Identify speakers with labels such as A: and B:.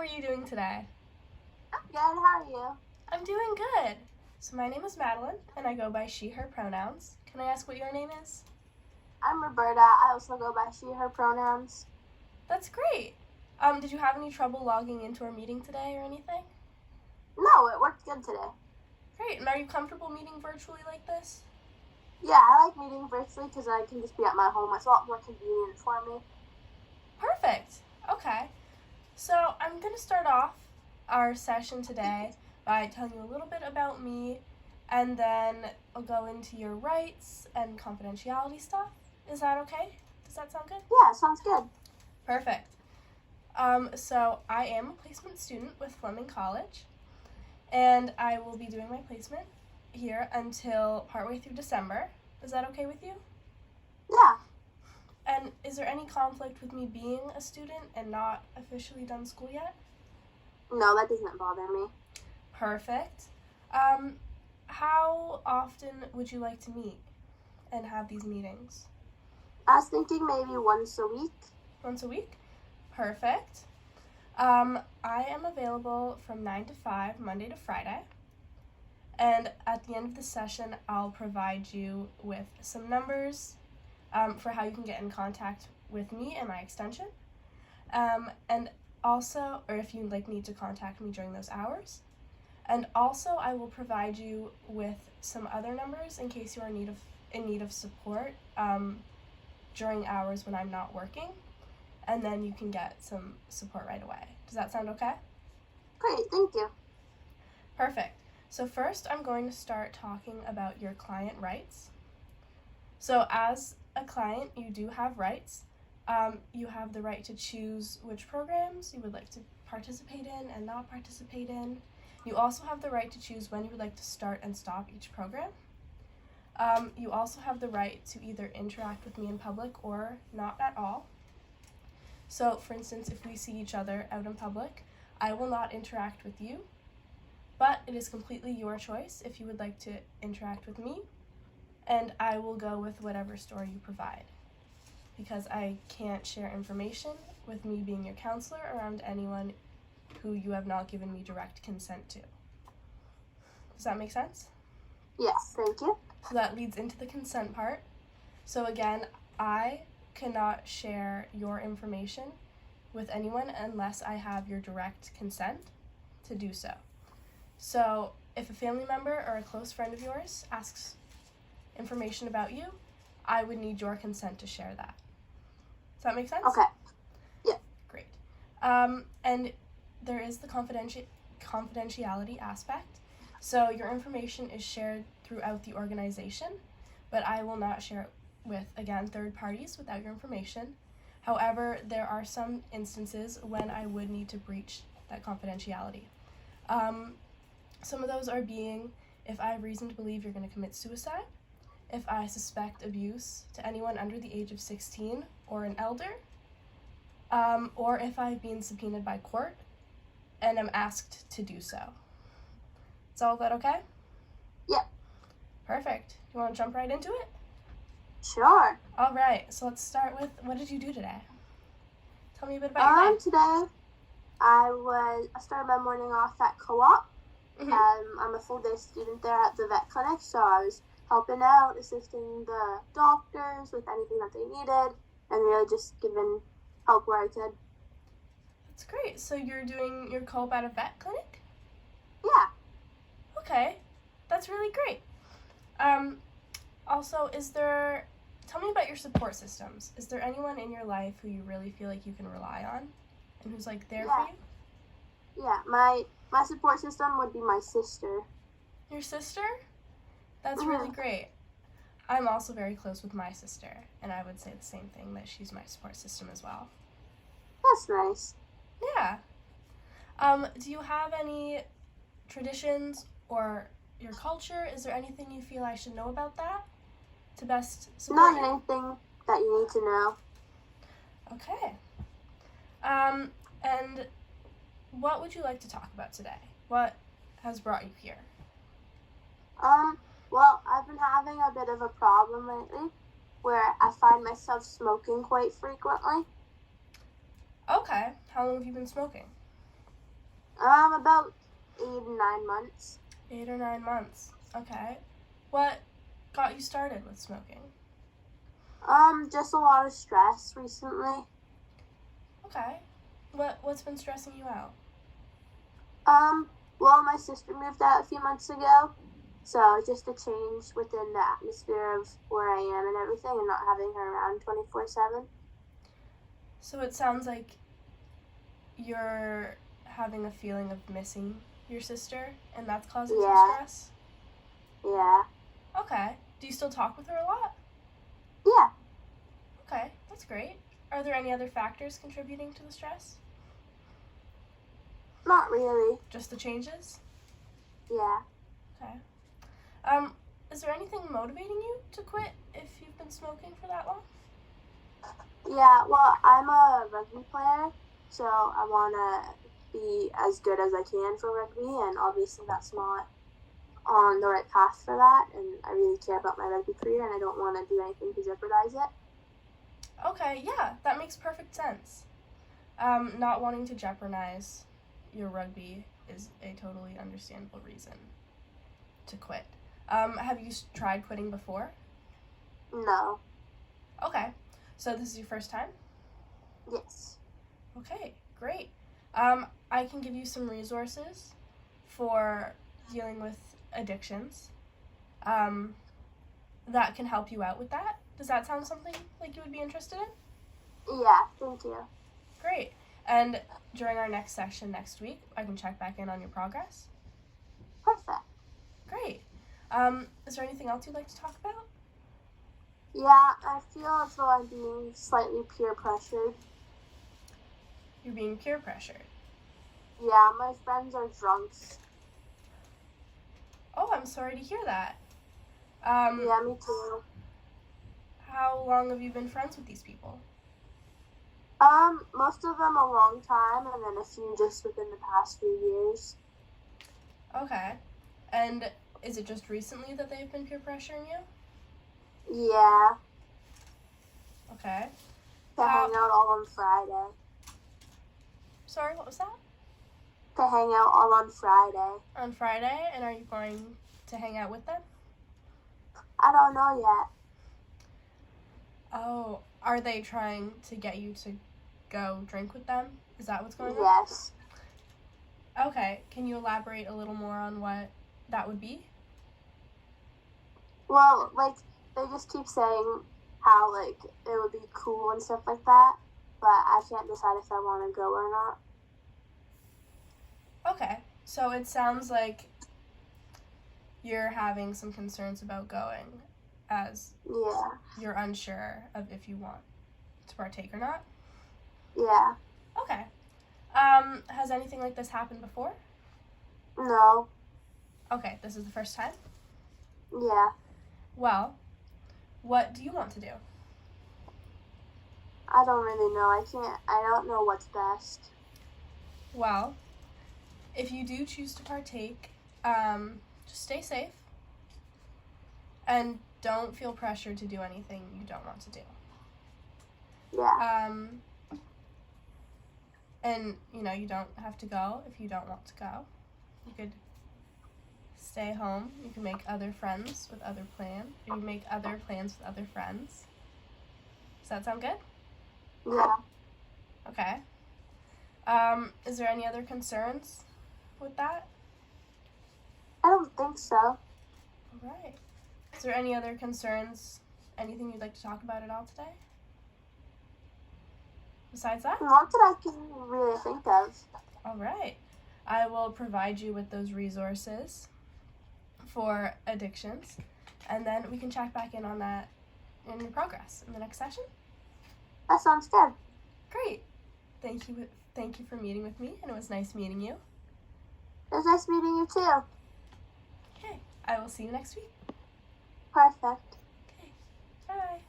A: are you doing today?
B: I'm good. How are you?
A: I'm doing good. So my name is Madeline, and I go by she, her pronouns. Can I ask what your name is?
B: I'm Roberta. I also go by she, her pronouns.
A: That's great. Did you have any trouble logging into our meeting today or anything?
B: No, it worked good today.
A: Great. And are you comfortable meeting virtually like this?
B: Yeah, I like meeting virtually because I can just be at my home. It's a lot more convenient for me.
A: Perfect. Okay. So I'm going to start off our session today by telling you a little bit about me, and then I'll go into your rights and confidentiality stuff. Is that okay? Does that sound good?
B: Yeah, sounds good.
A: Perfect. So I am a placement student with Fleming College, and I will be doing my placement here until partway through December. Is that okay with you?
B: Yeah.
A: And is there any conflict with me being a student and not officially done school yet?
B: No, that doesn't bother me.
A: Perfect. How often would you like to meet and have these meetings?
B: I was thinking maybe once a week.
A: Once a week? Perfect. I am available from 9 to 5, Monday to Friday. And at the end of the session, I'll provide you with some numbers for how you can get in contact with me and my extension. And also, or if you need to contact me during those hours. And also, I will provide you with some other numbers in case you are in need of support during hours when I'm not working. And then you can get some support right away. Does that sound okay?
B: Great, thank you.
A: Perfect. So first, I'm going to start talking about your client rights. So as a client, you do have rights. You have the right to choose which programs you would like to participate in and not participate in. You also have the right to choose when you would like to start and stop each program. You also have the right to either interact with me in public or not at all. So, for instance, if we see each other out in public, I will not interact with you, but it is completely your choice if you would like to interact with me, and I will go with whatever story you provide, because I can't share information with me being your counselor around anyone who you have not given me direct consent to. Does that make sense?
B: Yes, thank you.
A: So that leads into the consent part. So again, I cannot share your information with anyone unless I have your direct consent to do so. So if a family member or a close friend of yours asks information about you, I would need your consent to share that. Does that make sense?
B: Okay. Yeah.
A: Great. And there is the confidentiality aspect. So your information is shared throughout the organization, but I will not share it with, again, third parties without your information. However, there are some instances when I would need to breach that confidentiality. Some of those are being if I have reason to believe you're going to commit suicide, if I suspect abuse to anyone under the age of 16 or an elder, or if I've been subpoenaed by court and am asked to do so. Is all of that okay?
B: Yep.
A: Perfect. You want to jump right into it?
B: Sure.
A: All right, so let's start with, what did you do today? Tell me a bit about your day.
B: Today I started my morning off at co-op.
A: Mm-hmm.
B: I'm a full-day student there at the vet clinic, so I was helping out, assisting the doctors with anything that they needed, and really just giving help where I could.
A: That's great. So you're doing your co-op at a vet clinic?
B: Yeah.
A: Okay, that's really great. Also, tell me about your support systems. Is there anyone in your life who you really feel like you can rely on and who's there for you?
B: Yeah, my support system would be my sister.
A: Your sister? That's really great. I'm also very close with my sister, and I would say the same thing, that she's my support system as well.
B: That's nice.
A: Yeah. Do you have any traditions or your culture? Is there anything you feel I should know about that to best support you?
B: Not anything that you need to know.
A: Okay. And what would you like to talk about today? What has brought you here?
B: Well, I've been having a bit of a problem lately where I find myself smoking quite frequently.
A: Okay. How long have you been smoking?
B: About 8 or 9 months.
A: 8 or 9 months. Okay. What got you started with smoking?
B: Just a lot of stress recently.
A: Okay. What's been stressing you out?
B: Well, my sister moved out a few months ago, so just a change within the atmosphere of where I am and everything, and not having her around 24/7.
A: So it sounds like you're having a feeling of missing your sister, and that's causing some
B: Yeah.
A: stress?
B: Yeah.
A: Okay. Do you still talk with her a lot?
B: Yeah.
A: Okay, that's great. Are there any other factors contributing to the stress?
B: Not really.
A: Just the changes?
B: Yeah.
A: Okay. Is there anything motivating you to quit if you've been smoking for that long?
B: Yeah, well, I'm a rugby player, so I want to be as good as I can for rugby, and obviously that's not on the right path for that, and I really care about my rugby career, and I don't want to do anything to jeopardize it.
A: Okay, yeah, that makes perfect sense. Not wanting to jeopardize your rugby is a totally understandable reason to quit. Have you tried quitting before?
B: No.
A: Okay, so this is your first time?
B: Yes.
A: Okay, great. I can give you some resources for dealing with addictions that can help you out with that. Does that sound something like you would be interested in?
B: Yeah, thank you.
A: Great. And during our next session next week, I can check back in on your progress.
B: Perfect.
A: Great. Is there anything else you'd like to talk about?
B: Yeah, I feel as though I'm being slightly peer pressured.
A: You're being peer pressured.
B: Yeah, my friends are drunks.
A: Oh, I'm sorry to hear that.
B: Yeah, me too.
A: How long have you been friends with these people?
B: Most of them a long time, and then a few just within the past few years.
A: Okay. And is it just recently that they've been peer pressuring you?
B: Yeah.
A: Okay.
B: To hang out all on Friday.
A: Sorry, what was that?
B: To hang out all on Friday.
A: On Friday, and are you going to hang out with them?
B: I don't know yet.
A: Oh, are they trying to get you to go drink with them? Is that what's going on?
B: Yes.
A: Okay, can you elaborate a little more on what that would be?
B: Well, like, they just keep saying how, like, it would be cool and stuff like that, but I can't decide if I want to go or not.
A: Okay, so it sounds like you're having some concerns about going, as
B: Yeah.
A: you're unsure of if you want to partake or not?
B: Yeah.
A: Okay. Has anything like this happened before?
B: No.
A: Okay, this is the first time?
B: Yeah.
A: Well, what do you want to do?
B: I don't really know. I don't know what's best.
A: Well, if you do choose to partake, just stay safe and don't feel pressured to do anything you don't want to do.
B: Yeah.
A: And, you don't have to go if you don't want to go. You could stay home. You can make other friends with other plans. You can make other plans with other friends. Does that sound good?
B: Yeah.
A: Okay. Is there any other concerns with that?
B: I don't think so.
A: All right. Is there any other concerns? Anything you'd like to talk about at all today? Besides that?
B: Not that I can really think of.
A: All right. I will provide you with those resources for addictions, and then we can check back in on that in your progress in the next session.
B: That sounds good.
A: Great. Thank you for meeting with me, and it was nice meeting you.
B: It was nice meeting you too.
A: Okay. I will see you next week.
B: Perfect.
A: Okay. Bye.